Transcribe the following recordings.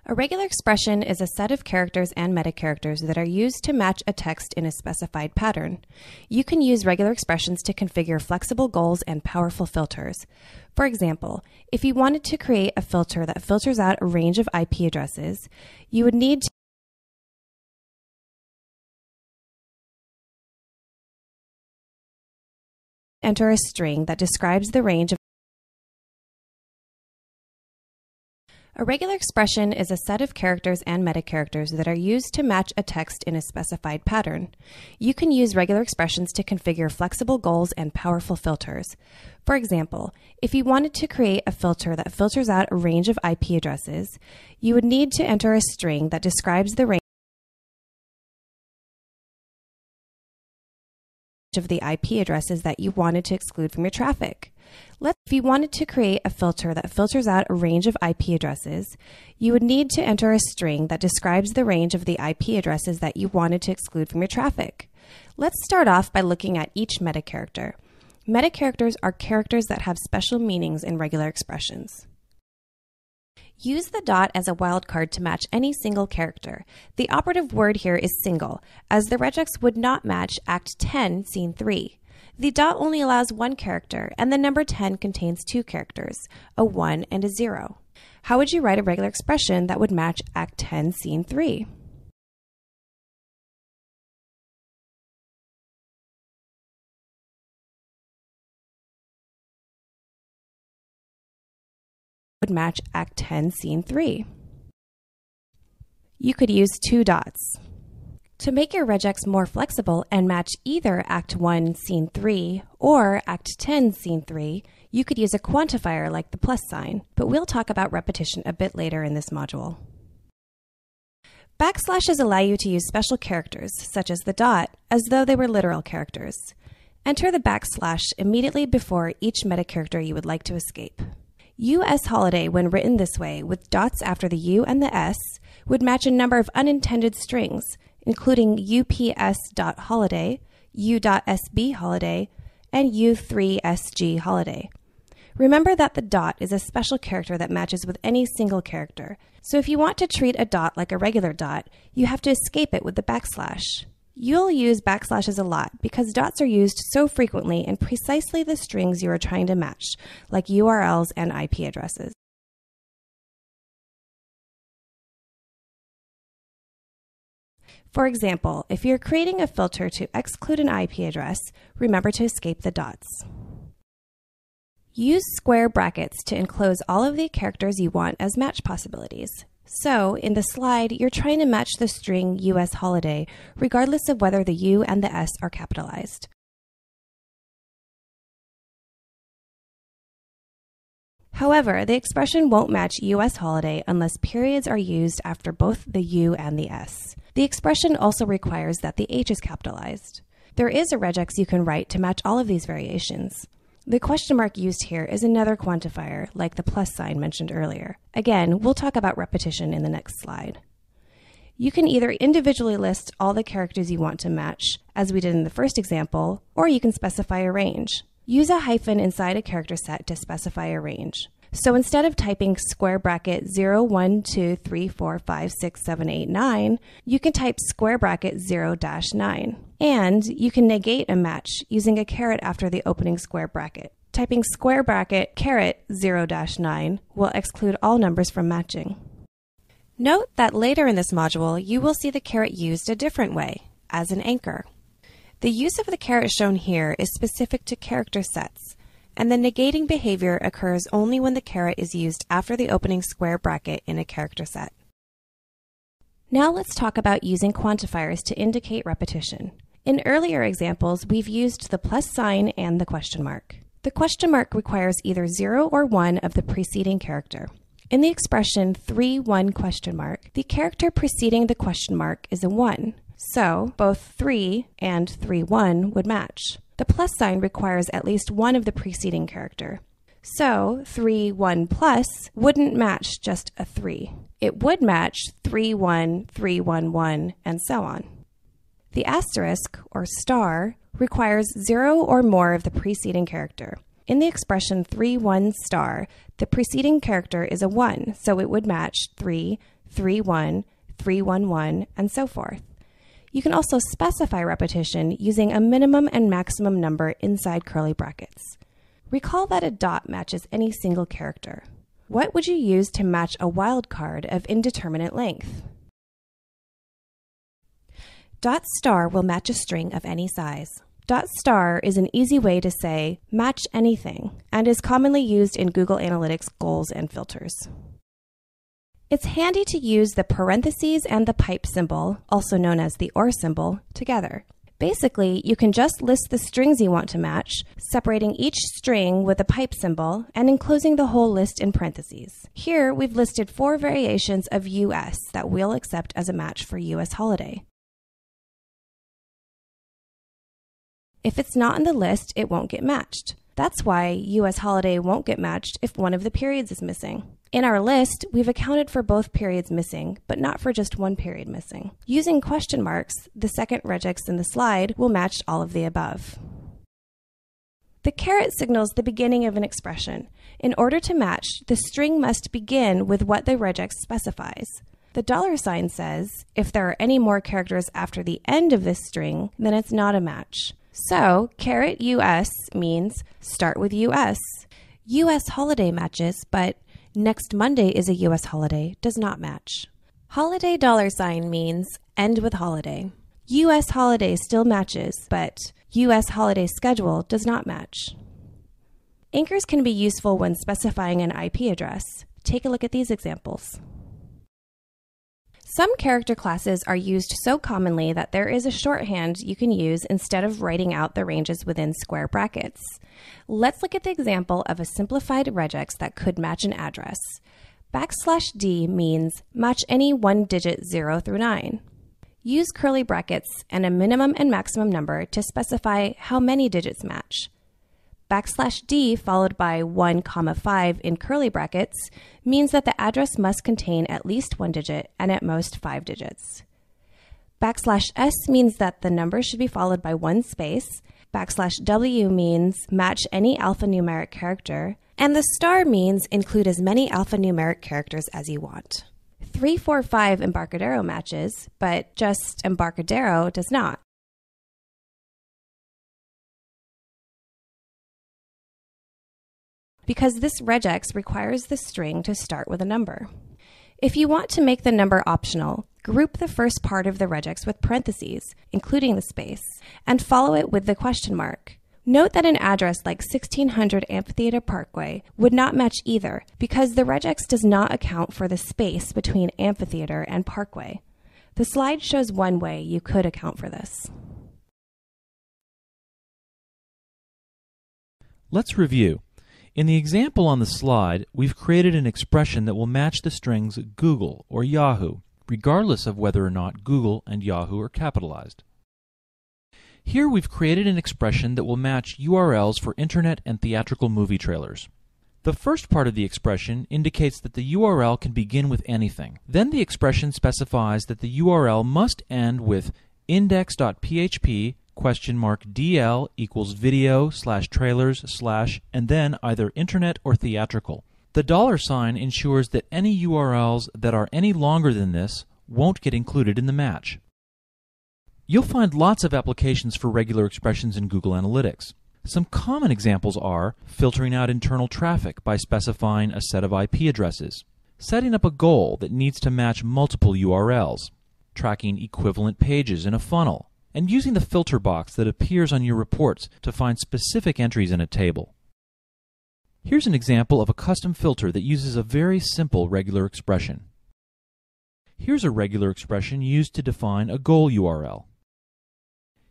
A regular expression is a set of characters and metacharacters that are used to match a text in a specified pattern. You can use regular expressions to configure flexible goals and powerful filters. For example, if you wanted to create a filter that filters out a range of IP addresses, you would need to enter a string that describes the range of. A regular expression is a set of characters and metacharacters that are used to match a text in a specified pattern. You can use regular expressions to configure flexible goals and powerful filters. For example, if you wanted to create a filter that filters out a range of IP addresses, you would need to enter a string that describes the range of the IP addresses that you wanted to exclude from your traffic. If you wanted to create a filter that filters out a range of IP addresses, you would need to enter a string that describes the range of the IP addresses that you wanted to exclude from your traffic. Let's start off by looking at each metacharacter. Metacharacters are characters that have special meanings in regular expressions. Use the dot as a wildcard to match any single character. The operative word here is single, as the regex would not match Act 10, Scene 3. The dot only allows one character, and the number 10 contains two characters, a 1 and a 0. How would you write a regular expression that would match Act 10, Scene 3? Would match Act 10, Scene 3. You could use two dots. To make your regex more flexible and match either Act 1, Scene 3 or Act 10, Scene 3, you could use a quantifier like the plus sign, but we'll talk about repetition a bit later in this module. Backslashes allow you to use special characters, such as the dot, as though they were literal characters. Enter the backslash immediately before each metacharacter you would like to escape. US holiday, when written this way, with dots after the U and the S, would match a number of unintended strings, including ups.holiday, u.sb holiday, and u3sg holiday. Remember that the dot is a special character that matches with any single character. So if you want to treat a dot like a regular dot, you have to escape it with the backslash. You'll use backslashes a lot because dots are used so frequently in precisely the strings you are trying to match, like URLs and IP addresses. For example, if you're creating a filter to exclude an IP address, remember to escape the dots. Use square brackets to enclose all of the characters you want as match possibilities. So, in the slide, you're trying to match the string US holiday, regardless of whether the U and the S are capitalized. However, the expression won't match US holiday unless periods are used after both the U and the S. The expression also requires that the H is capitalized. There is a regex you can write to match all of these variations. The question mark used here is another quantifier, like the plus sign mentioned earlier. Again, we'll talk about repetition in the next slide. You can either individually list all the characters you want to match, as we did in the first example, or you can specify a range. Use a hyphen inside a character set to specify a range. So instead of typing square bracket 0, 1, 2, 3, 4, 5, 6, 7, 8, 9, you can type square bracket 0-9. And you can negate a match using a caret after the opening square bracket. Typing square bracket caret 0-9 will exclude all numbers from matching. Note that later in this module, you will see the caret used a different way, as an anchor. The use of the caret shown here is specific to character sets, and the negating behavior occurs only when the caret is used after the opening square bracket in a character set. Now let's talk about using quantifiers to indicate repetition. In earlier examples, we've used the plus sign and the question mark. The question mark requires either 0 or 1 of the preceding character. In the expression 3, 1 question mark, the character preceding the question mark is a 1. So both 3 and 3, 1 would match. The plus sign requires at least one of the preceding character. So 3, 1 plus wouldn't match just a 3. It would match 3, 1, 3, 1, 1, and so on. The asterisk, or star, requires 0 or more of the preceding character. In the expression 3, 1 star, the preceding character is a 1, so it would match 3, 31, 311, and so forth. You can also specify repetition using a minimum and maximum number inside curly brackets. Recall that a dot matches any single character. What would you use to match a wildcard of indeterminate length? Dot star will match a string of any size. Dot star is an easy way to say match anything and is commonly used in Google Analytics goals and filters. It's handy to use the parentheses and the pipe symbol, also known as the or symbol, together. Basically, you can just list the strings you want to match, separating each string with a pipe symbol and enclosing the whole list in parentheses. Here, we've listed 4 variations of US that we'll accept as a match for US holiday. If it's not in the list, it won't get matched. That's why US holiday won't get matched if one of the periods is missing. In our list, we've accounted for both periods missing, but not for just one period missing. Using question marks, the second regex in the slide will match all of the above. The caret signals the beginning of an expression. In order to match, the string must begin with what the regex specifies. The $sign says, if there are any more characters after the end of this string, then it's not a match. So, caret US means start with US. US holiday matches, but next Monday is a US holiday does not match. Holiday $sign means end with holiday. US holiday still matches, but US holiday schedule does not match. Anchors can be useful when specifying an IP address. Take a look at these examples. Some character classes are used so commonly that there is a shorthand you can use instead of writing out the ranges within square brackets. Let's look at the example of a simplified regex that could match an address. \D means match any 1-digit 0 through 9. Use curly brackets and a minimum and maximum number to specify how many digits match. \D followed by 1, 5 in curly brackets means that the address must contain at least 1 digit and at most 5 digits. \S means that the number should be followed by 1 space. \W means match any alphanumeric character. And the star means include as many alphanumeric characters as you want. 345 Embarcadero matches, but just Embarcadero does not. Because this regex requires the string to start with a number. If you want to make the number optional, group the first part of the regex with parentheses, including the space, and follow it with the question mark. Note that an address like 1600 Amphitheater Parkway would not match either because the regex does not account for the space between Amphitheater and Parkway. The slide shows one way you could account for this. Let's review. In the example on the slide, we've created an expression that will match the strings Google or Yahoo, regardless of whether or not Google and Yahoo are capitalized. Here we've created an expression that will match URLs for internet and theatrical movie trailers. The first part of the expression indicates that the URL can begin with anything. Then the expression specifies that the URL must end with index.php $DL equals video/trailers/ and then either internet or theatrical. The $sign ensures that any URLs that are any longer than this won't get included in the match. You'll find lots of applications for regular expressions in Google Analytics. Some common examples are filtering out internal traffic by specifying a set of IP addresses, setting up a goal that needs to match multiple URLs, tracking equivalent pages in a funnel, and using the filter box that appears on your reports to find specific entries in a table. Here's an example of a custom filter that uses a very simple regular expression. Here's a regular expression used to define a goal URL.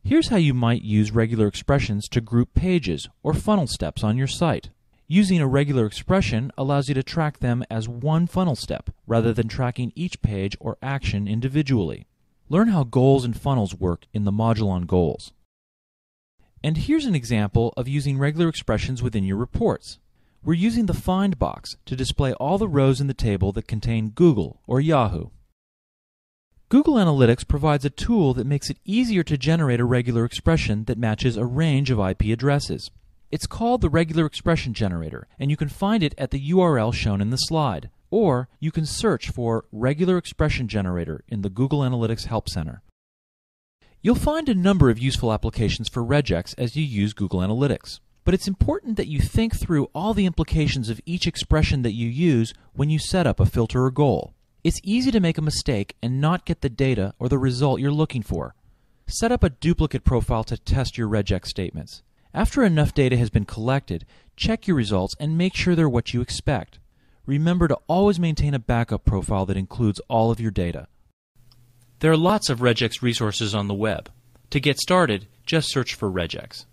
Here's how you might use regular expressions to group pages or funnel steps on your site. Using a regular expression allows you to track them as one funnel step rather than tracking each page or action individually. Learn how goals and funnels work in the module on goals. And here's an example of using regular expressions within your reports. We're using the Find box to display all the rows in the table that contain Google or Yahoo. Google Analytics provides a tool that makes it easier to generate a regular expression that matches a range of IP addresses. It's called the Regular Expression Generator, and you can find it at the URL shown in the slide. or you can search for Regular Expression Generator in the Google Analytics Help Center. You'll find a number of useful applications for regex as you use Google Analytics, but it's important that you think through all the implications of each expression that you use when you set up a filter or goal. It's easy to make a mistake and not get the data or the result you're looking for. Set up a duplicate profile to test your regex statements. After enough data has been collected, check your results and make sure they're what you expect. Remember to always maintain a backup profile that includes all of your data. There are lots of regex resources on the web. To get started, just search for regex.